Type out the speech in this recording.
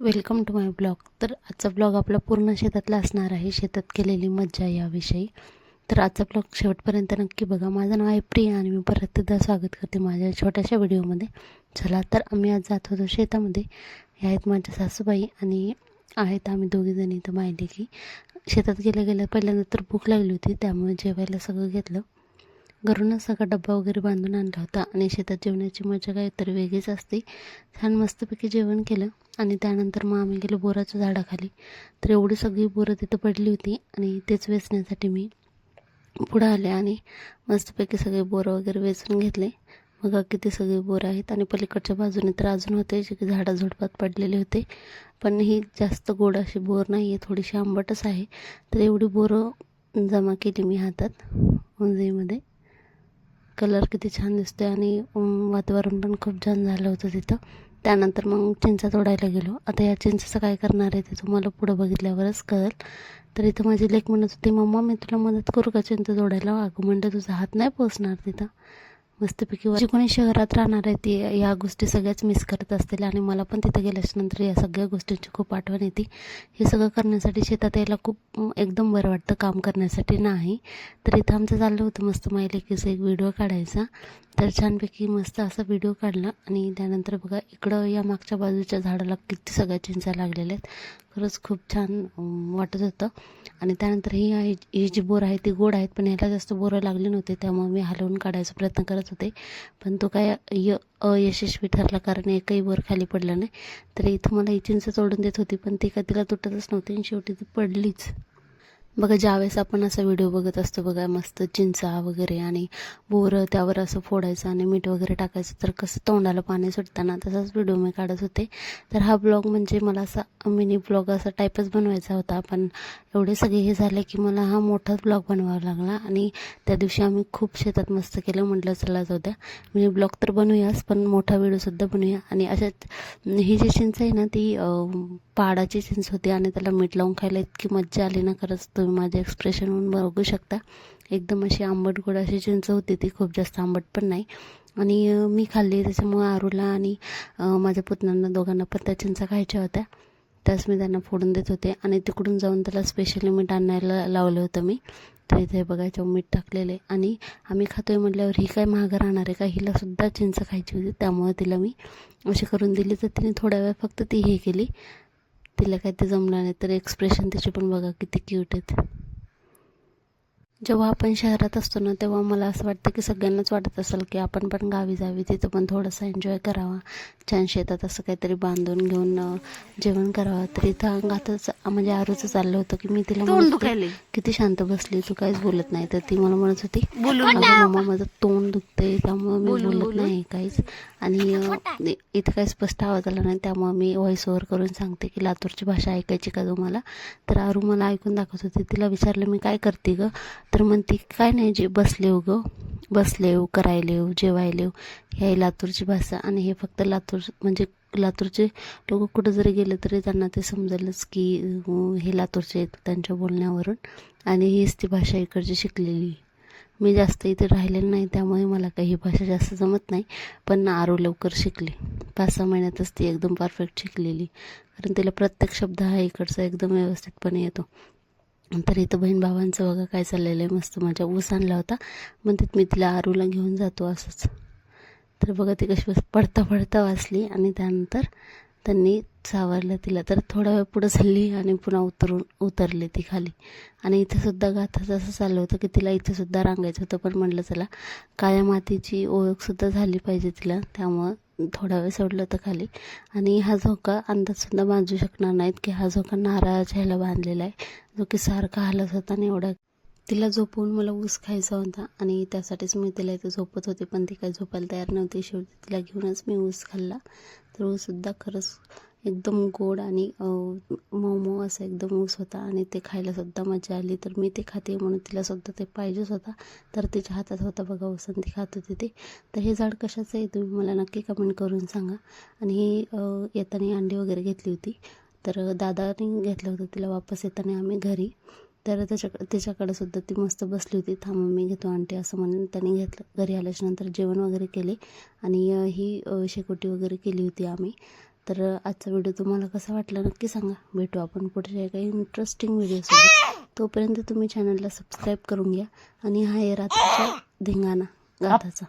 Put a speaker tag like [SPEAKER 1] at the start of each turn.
[SPEAKER 1] Welcome to my blog. तर आजचा blog आपला पूर्ण शेतातला असणार आहे. शेतात केलेली मज्जा याविषयी. तर आजचा ब्लॉग शेवटपर्यंत नक्की बघा. माझं नाव आहे प्रिया आणि मी परत एकदा स्वागत करते माझ्या छोट्याशा व्हिडिओमध्ये. चला तर आम्ही आज जात होतो शेतामध्ये. हे आहेत माझ्या सासूबाई आणि आहेत आम्ही दोघीजणी इथं माहिती की शेतात गेल्या पहिल्यांदा तर भूक लागली होती, त्यामुळे जेवायला सगळं घेतलं. घरूनच सगळा डब्बा वगैरे बांधून आणला होता आणि शेतात जेवणाची मजा काय तर वेगळीच असते. छान मस्तपैकी जेवण केलं आणि त्यानंतर मग आम्ही गेलो बोराच्या झाडाखाली. तर एवढी सगळी बोरं तिथं पडली होती आणि तेच वेचण्यासाठी मी पुढं आले आणि मस्तपैकी सगळे बोरं वगैरे वेचून घेतले. बघा किती सगळे बोरं आहेत आणि पलीकडच्या बाजूने तर अजून होते जे की झाडाझुडपात पडलेले होते, पण ही जास्त गोड अशी बोर नाही आहे, थोडीशी आंबटच आहे. तर एवढी बोरं जमा केली मी हातात उंजईमध्ये. कलर किती छान दिसतोय आणि वातावरण पण खूप छान झालं होतं तिथं. त्यानंतर मग चिंचा तोडायला गेलो. आता या चिंचेचं काय करणार आहे ते तुम्हाला पुढं बघितल्यावरच कळेल. तर इथं माझी लेक म्हणत होती, मम्मा मी तुला मदत करू का चिंच तोडायला? अगं म्हणलं तुझा हात नाही पोचणार तिथं. मस्तपैकी जी कोणी शहरात राहणार आहे ती या गोष्टी सगळ्याच मिस करत असतील आणि मला पण तिथं गेल्याच्यानंतर या सगळ्या गोष्टींची खूप आठवण येते. हे सगळं करण्यासाठी शेतात यायला खूप एकदम बरं वाटतं, काम करण्यासाठी नाही. तर इथं आमचं चाललं होतं मस्त माझ्या लेकीचा एक व्हिडिओ काढायचा. तर छानपैकी मस्त असा व्हिडिओ काढला आणि त्यानंतर बघा इकडं या मागच्या बाजूच्या झाडाला किती सगळ्या चिंचा लागलेल्या आहेत. खरंच खूप छान वाटत होतं. आणि त्यानंतर ही जी बोरं आहे ती गोड आहेत, पण ह्याला जास्त बोरं लागली नव्हते, त्यामुळे मी हलवून काढायचा प्रयत्न करत होते, पण तो काय अयशस्वी ठरला, कारण एकही बोर खाली पडलं नाही. तर इथं मला ही चिंच तोडून देत होती, पण ती काय तिला तुटतच नव्हती आणि शेवटी ती पडलीच. बघा ज्यावेळेस आपण असा व्हिडिओ बघत असतो बघा, मस्त चिंचा वगैरे आणि बोरं त्यावर असं फोडायचं आणि मीठ वगैरे टाकायचं, तर कसं तोंडाला पाणी सुटताना तसाच व्हिडिओ मी काढत होते. तर हा ब्लॉग म्हणजे मला असा मिनी ब्लॉग असा टाईपच बनवायचा होता, पण एवढे सगळे हे झाले की मला हा मोठाच ब्लॉग बनवावा लागला. आणि त्या दिवशी आम्ही खूप शेतात मस्त केलं. म्हटलं चला जाऊ द्या, मिनी ब्लॉग तर बनवूयाच पण मोठा व्हिडिओसुद्धा बनवूया. आणि अशाच ही जी चिंच आहे ना ती पहाडाची चिंच होती आणि त्याला मीठ लावून खायला इतकी मज्जा आली ना. खरंच तुम्ही माझ्या एक्सप्रेशनवरून बघू शकता. एकदम अशी आंबट गोड अशी चिंच होती ती, खूप जास्त आंबट पण नाही. आणि मी खाल्ली, त्याच्यामुळे आरूला आणि माझ्या पुतण्यांना दोघांना पण त्या चिंचा खायच्या होत्या. त्याच मी त्यांना फोडून देत होते आणि तिकडून जाऊन त्याला स्पेशली मीठ आणायला लावलं होतं मी. तर इथे बघायचं मीठ टाकलेले आणि आम्ही खातोय म्हटल्यावर ही काय महाग राहणार आहे का, हिलासुद्धा चिंच खायची होती, त्यामुळे तिला मी अशी करून दिली. तर तिने थोड्या वेळ फक्त ती हे केली, तिला काय ते जमलं नाही. तर एक्सप्रेशन तिचे पण बघा किती क्यूट आहेत. जेव्हा आपण शहरात असतो ना तेव्हा मला असं वाटतं की सगळ्यांनाच वाटत असेल की आपण पण गावी जावी, तिथं पण थोडंसं एन्जॉय करावा, छान शेतात असं काहीतरी बांधून घेऊन जेवण करावं. तर इथं अंगातच म्हणजे आरूचं चाललं होतं की मी तिला म्हणत होते, किती शांत बसली तू, काहीच बोलत नाही. तर ती मला म्हणत होती, अगं मम्मा माझं तोंड दुखते त्यामुळं मी बोलत नाही काहीच. आणि इथं काही स्पष्ट आवाज आला नाही, त्यामुळे मी व्हॉइस ओव्हर करून सांगते की लातूरची भाषा ऐकायची का तुम्हाला? तर आरू मला ऐकून दाखवत होती. तिला विचारलं मी काय करते गं? तर म्हणते काय नाही, जे बसले हो गं, बसले हो, करायले हो, जेवायले हो. ही लातूरची भाषा. आणि हे फक्त लातूर म्हणजे लातूरचे लोक कुठं जरी गेले तरी त्यांना ते समजेलच की हे लातूरचे आहेत त्यांच्या बोलण्यावरून. आणि हीच ती भाषा इकडची शिकलेली. मी जास्त इथे राहिलेलं नाही त्यामुळे मला काही ही भाषा जास्त जमत नाही, पण आरू लवकर शिकली. 5-6 महिन्यातच ती एकदम परफेक्ट शिकलेली, कारण तिला प्रत्येक शब्द हा इकडचा एकदम व्यवस्थितपणे येतो. तर इथं बहीण भावांचं बघा काय चाललेलं आहे, मस्त माझ्या ऊस आणला होता, म्हणतात मी तिला आरूला घेऊन जातो असंच. तर बघा ती कशी पडता पडता वाचली आणि त्यानंतर त्यांनी सावरलं तिला. तर थोडा वेळ पुढं चालली आणि पुन्हा उतरली ती खाली. आणि इथंसुद्धा गाथाचं असं चाललं होतं की तिला इथंसुद्धा रांगायचं होतं, पण म्हटलं चला काळ्या मातीची ओळखसुद्धा झाली पाहिजे तिला, त्यामुळं थोडा वेळ सोडलं होतं खाली. आणि हा झोका अंदाजसुद्धा बांधू शकणार नाहीत की हा झोका नारळाच्या ह्याला बांधलेला आहे, जो की सारखा हालत होता आणि एवढा. तिला झोपवून मला ऊस खायचा होता आणि त्यासाठीच मी तिला इथं झोपत होते, पण ती काही झोपायला तयार नव्हती. शेवटी तिला घेऊनच मी ऊस खाल्ला. तर ऊससुद्धा खरंच एकदम गोड आणि मऊ मऊ असं एकदम ऊस होता आणि ते खायलासुद्धा मजा आली. तर मी ते खाते म्हणून तिलासुद्धा ते पाहिजेच होता, तर तिच्या हातात होता बघा ऊस आणि ती खात होती ते. तर हे झाड कशाचं आहे तुम्ही मला नक्की कमेंट करून सांगा. आणि ही येताना अंडी वगैरे घेतली होती, तर दादाने घेतलं होतं तिला वापस येताना आम्ही घरी. तर त्याच्याकडे सुद्धा ती मस्त बसली होती, थांबा मी घेतो आंटी असं म्हणून त्याने घेतलं. घरी आल्याच्यानंतर जेवण वगैरे केले आणि ही शेकोटी वगैरे केली होती आम्ही. तर आजचा व्हिडिओ तुम्हाला कसा वाटला नक्की सांगा. भेटू आपण पुढच्या काही इंटरेस्टिंग व्हिडिओसोबत. तोपर्यंत तुम्ही चॅनलला सबस्क्राईब करून घ्या आणि हा आहे रात्रीचा धिंगाणा गाथाचा.